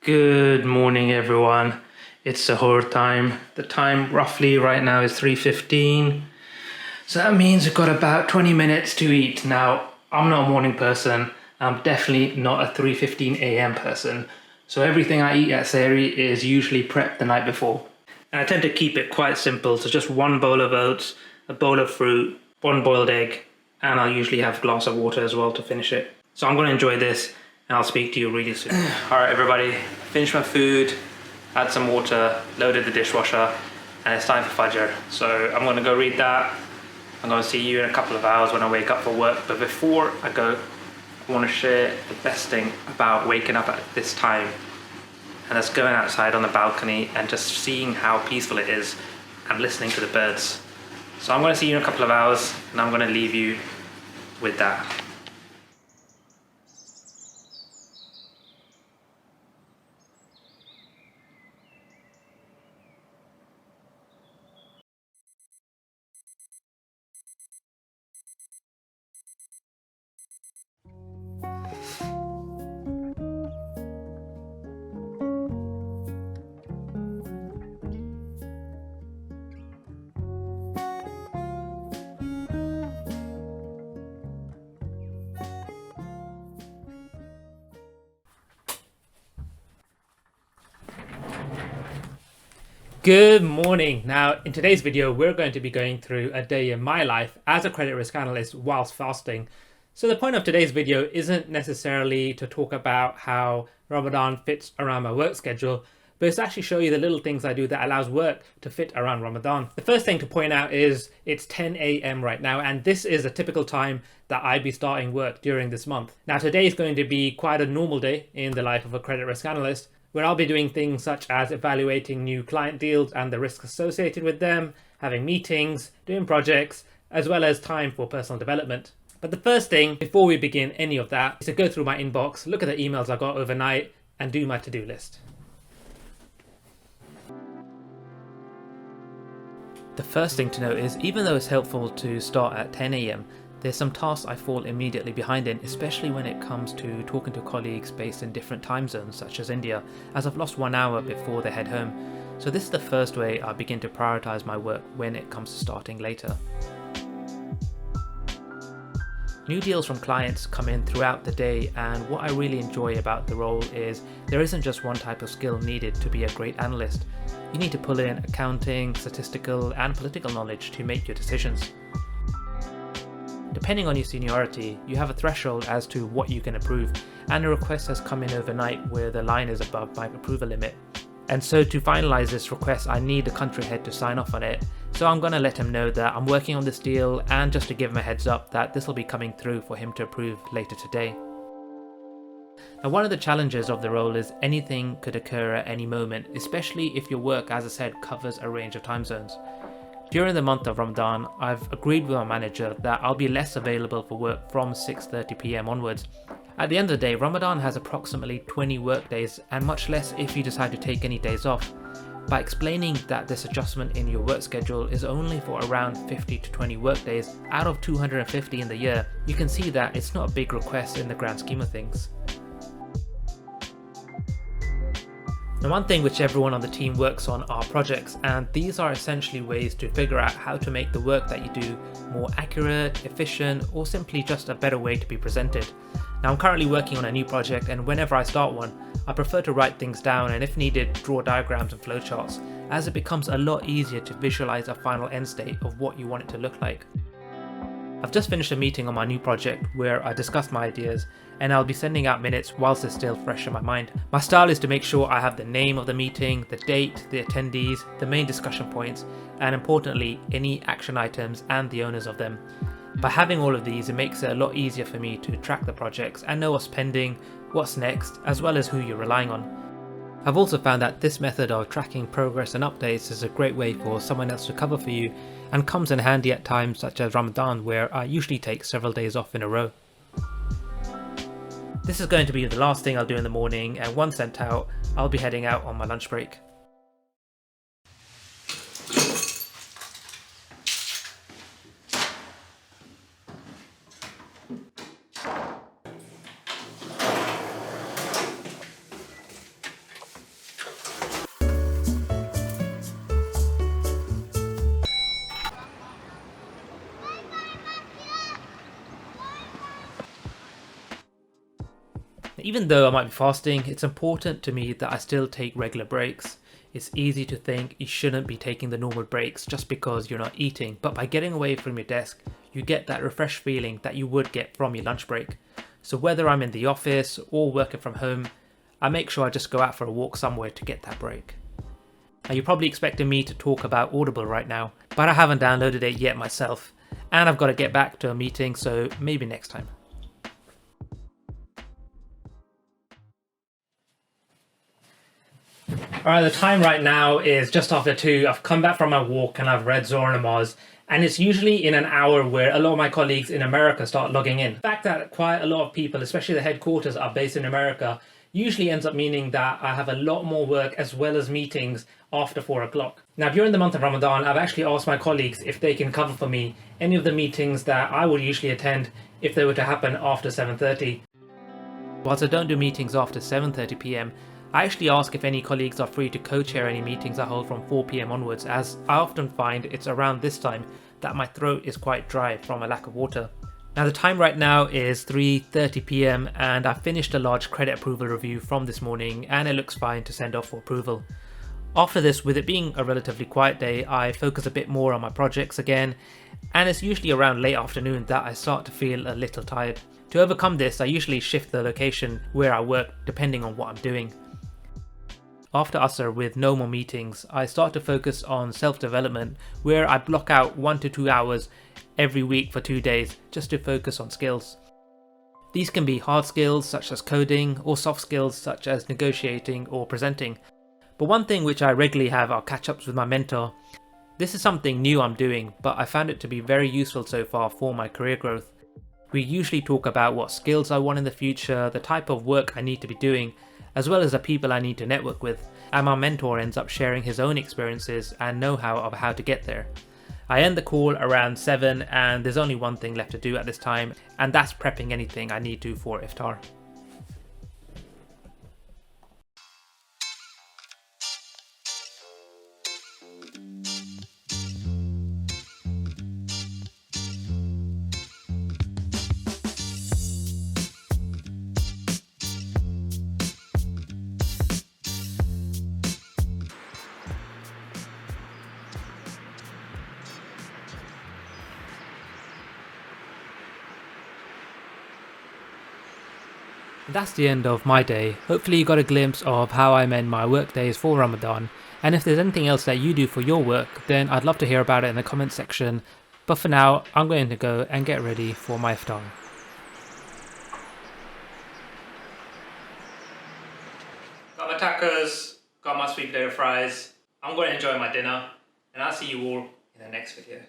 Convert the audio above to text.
Good morning, everyone. It's Sahur time. The time roughly right now is 3:15. So that means we've got about 20 minutes to eat. Now, I'm not a morning person. I'm definitely not a 3:15 a.m. person. So everything I eat at Sehri is usually prepped the night before. And I tend to keep it quite simple. So just one bowl of oats, a bowl of fruit, one boiled egg, and I'll usually have a glass of water as well to finish it. So I'm going to enjoy this and I'll speak to you really soon. All right, everybody, finished my food, had some water, loaded the dishwasher, and it's time for Fajr. So I'm going to go read that. I'm going to see you in a couple of hours when I wake up for work. But before I go, I want to share the best thing about waking up at this time. And that's going outside on the balcony and just seeing how peaceful it is and listening to the birds. So I'm going to see you in a couple of hours and I'm going to leave you with that. Good morning. Now, in today's video, we're going to be going through a day in my life as a credit risk analyst whilst fasting. So the point of today's video isn't necessarily to talk about how Ramadan fits around my work schedule, but it's to actually show you the little things I do that allows work to fit around Ramadan. The first thing to point out is it's 10 a.m. right now, and this is a typical time that I'd be starting work during this month. Now, today is going to be quite a normal day in the life of a credit risk analyst, where I'll be doing things such as evaluating new client deals and the risks associated with them, having meetings, doing projects, as well as time for personal development. But the first thing, before we begin any of that, is to go through my inbox, look at the emails I got overnight, and do my to-do list. The first thing to note is, even though it's helpful to start at 10 a.m, there's some tasks I fall immediately behind in, especially when it comes to talking to colleagues based in different time zones, such as India, as I've lost 1 hour before they head home. So this is the first way I begin to prioritize my work when it comes to starting later. New deals from clients come in throughout the day, and what I really enjoy about the role is there isn't just one type of skill needed to be a great analyst. You need to pull in accounting, statistical, and political knowledge to make your decisions. Depending on your seniority, you have a threshold as to what you can approve, and a request has come in overnight where the line is above my approval limit. And so to finalize this request, I need the country head to sign off on it. So I'm going to let him know that I'm working on this deal, and just to give him a heads up that this will be coming through for him to approve later today. Now, one of the challenges of the role is anything could occur at any moment, especially if your work, as I said, covers a range of time zones. During the month of Ramadan, I've agreed with my manager that I'll be less available for work from 6:30 p.m. onwards. At the end of the day, Ramadan has approximately 20 work days, and much less if you decide to take any days off. By explaining that this adjustment in your work schedule is only for around 50 to 20 work days out of 250 in the year, you can see that it's not a big request in the grand scheme of things. Now, one thing which everyone on the team works on are projects, and these are essentially ways to figure out how to make the work that you do more accurate, efficient, or simply just a better way to be presented. Now, I'm currently working on a new project, and whenever I start one, I prefer to write things down and, if needed, draw diagrams and flowcharts, as it becomes a lot easier to visualize a final end state of what you want it to look like. I've just finished a meeting on my new project where I discussed my ideas, and I'll be sending out minutes whilst they're still fresh in my mind. My style is to make sure I have the name of the meeting, the date, the attendees, the main discussion points, and importantly, any action items and the owners of them. By having all of these, it makes it a lot easier for me to track the projects and know what's pending, what's next, as well as who you're relying on. I've also found that this method of tracking progress and updates is a great way for someone else to cover for you, and comes in handy at times such as Ramadan, where I usually take several days off in a row. This is going to be the last thing I'll do in the morning, and once sent out, I'll be heading out on my lunch break. even though I might be fasting, it's important to me that I still take regular breaks. It's easy to think you shouldn't be taking the normal breaks just because you're not eating, but by getting away from your desk, you get that refreshed feeling that you would get from your lunch break. So whether I'm in the office or working from home, I make sure I just go out for a walk somewhere to get that break. Now you're probably expecting me to talk about Audible right now, but I haven't downloaded it yet myself, and I've got to get back to a meeting, so maybe next time. Alright, the time right now is just after 2. I've come back from my walk and I've read Zora Namaz, and it's usually in an hour where a lot of my colleagues in America start logging in. The fact that quite a lot of people, especially the headquarters, are based in America usually ends up meaning that I have a lot more work as well as meetings after 4 o'clock. Now during the month of Ramadan, I've actually asked my colleagues if they can cover for me any of the meetings that I would usually attend if they were to happen after 7:30. Whilst I don't do meetings after 7:30 PM, I actually ask if any colleagues are free to co-chair any meetings I hold from 4 PM onwards, as I often find it's around this time that my throat is quite dry from a lack of water. Now the time right now is 3:30 PM and I finished a large credit approval review from this morning and it looks fine to send off for approval. After this, with it being a relatively quiet day, I focus a bit more on my projects again, and it's usually around late afternoon that I start to feel a little tired. To overcome this, I usually shift the location where I work depending on what I'm doing. After Asr, with no more meetings, I start to focus on self-development, where I block out 1 to 2 hours every week for 2 days just to focus on skills. These can be hard skills such as coding, or soft skills such as negotiating or presenting. But one thing which I regularly have are catch-ups with my mentor. This is something new I'm doing, but I found it to be very useful so far for my career growth. We usually talk about what skills I want in the future, the type of work I need to be doing, as well as the people I need to network with, and my mentor ends up sharing his own experiences and know-how of how to get there. I end the call around 7 and there's only one thing left to do at this time, and that's prepping anything I need to for iftar. That's the end of my day. Hopefully you got a glimpse of how I mend my work days for Ramadan, and if there's anything else that you do for your work, then I'd love to hear about it in the comment section. But for now, I'm going to go and get ready for my iftar. Got my tacos, got my sweet potato fries. I'm going to enjoy my dinner, and I'll see you all in the next video.